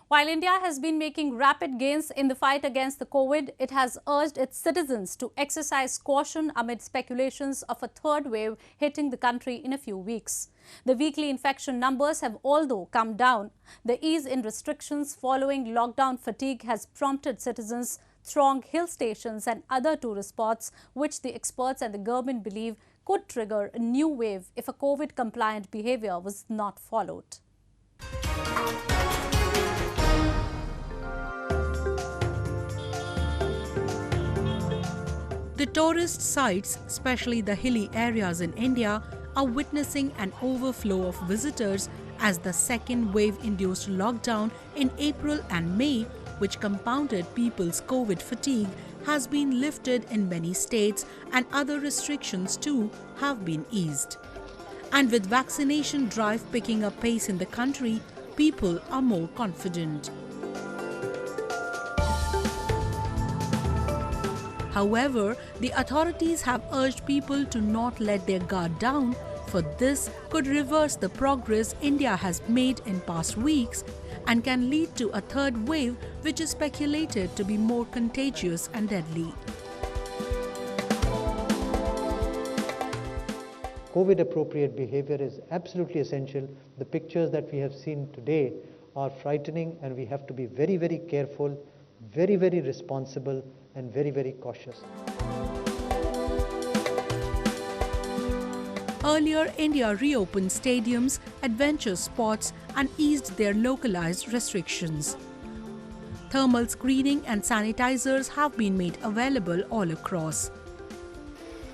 While India has been making rapid gains in the fight against the COVID, it has urged its citizens to exercise caution amid speculations of a third wave hitting the country in a few weeks. The weekly infection numbers have although come down. The ease in restrictions following lockdown fatigue has prompted citizens throng hill stations and other tourist spots, which the experts and the government believe could trigger a new wave if a COVID-compliant behaviour was not followed. The tourist sites, especially the hilly areas in India, are witnessing an overflow of visitors as the second wave-induced lockdown in April and May, which compounded people's COVID fatigue, has been lifted in many states and other restrictions too have been eased. And with vaccination drive picking up pace in the country, people are more confident. However, the authorities have urged people to not let their guard down, for this could reverse the progress India has made in past weeks and can lead to a third wave, which is speculated to be more contagious and deadly. COVID-appropriate behavior is absolutely essential. The pictures that we have seen today are frightening, and we have to be very, very careful, very, very responsible, and very, very cautious. Earlier, India reopened stadiums, adventure spots and eased their localized restrictions. Thermal screening and sanitizers have been made available all across.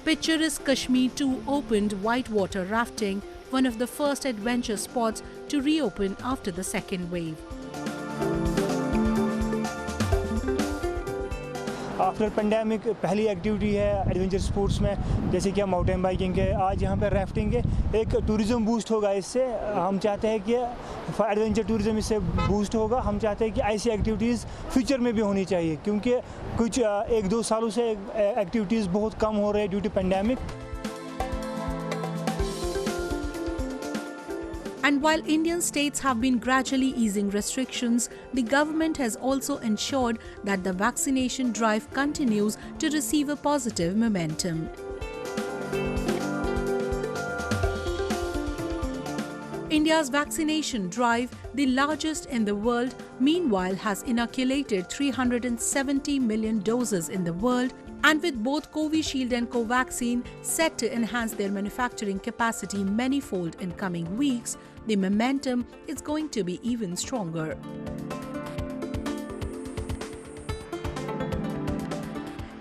Picturesque Kashmir too opened whitewater rafting, one of the first adventure spots to reopen after the second wave. After pandemic पहली activity है adventure sports में, जैसे कि mountain biking है, आज यहाँ पे rafting है। एक टूरिज़्म बूस्ट होगा इससे। हम चाहते हैं कि एडवेंचर टूरिज़्म इससे बूस्ट होगा। हम चाहते हैं कि ऐसी एक्टिविटीज़ फ्यूचर में भी होनी चाहिए, क्योंकि कुछ 1-2 सालों से एक्टिविटीज़ बहुत कम हो रही है due to pandemic. And while Indian states have been gradually easing restrictions, the government has also ensured that the vaccination drive continues to receive a positive momentum. India's vaccination drive, the largest in the world, meanwhile has inoculated 370 million doses in the world, and with both Covishield and Covaxin set to enhance their manufacturing capacity manyfold in coming weeks, the momentum is going to be even stronger.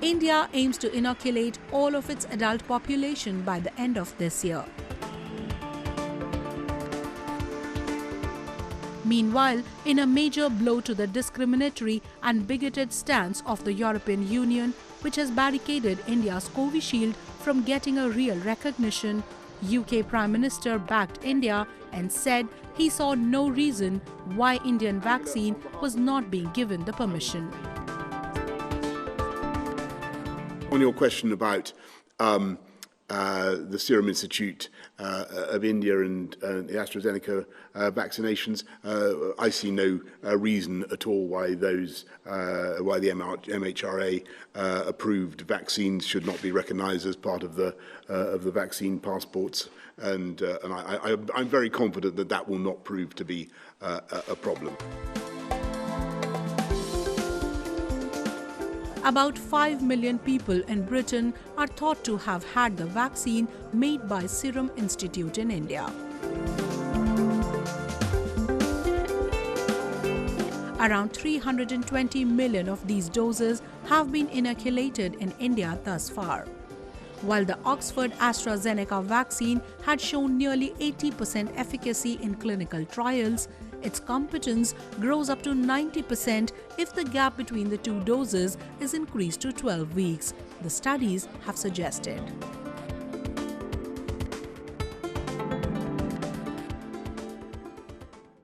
India aims to inoculate all of its adult population by the end of this year. Meanwhile, in a major blow to the discriminatory and bigoted stance of the European Union, which has barricaded India's Covishield from getting a real recognition, UK Prime Minister backed India and said he saw no reason why Indian vaccine was not being given the permission. On your question about the Serum Institute of India and the AstraZeneca vaccinations, I see no reason at all why why the MHRA approved vaccines should not be recognised as part of the vaccine passports, and I'm very confident that that will not prove to be a problem. About 5 million people in Britain are thought to have had the vaccine made by Serum Institute in India. Around 320 million of these doses have been inoculated in India thus far. While the Oxford AstraZeneca vaccine had shown nearly 80% efficacy in clinical trials, its competence grows up to 90% if the gap between the two doses is increased to 12 weeks, the studies have suggested.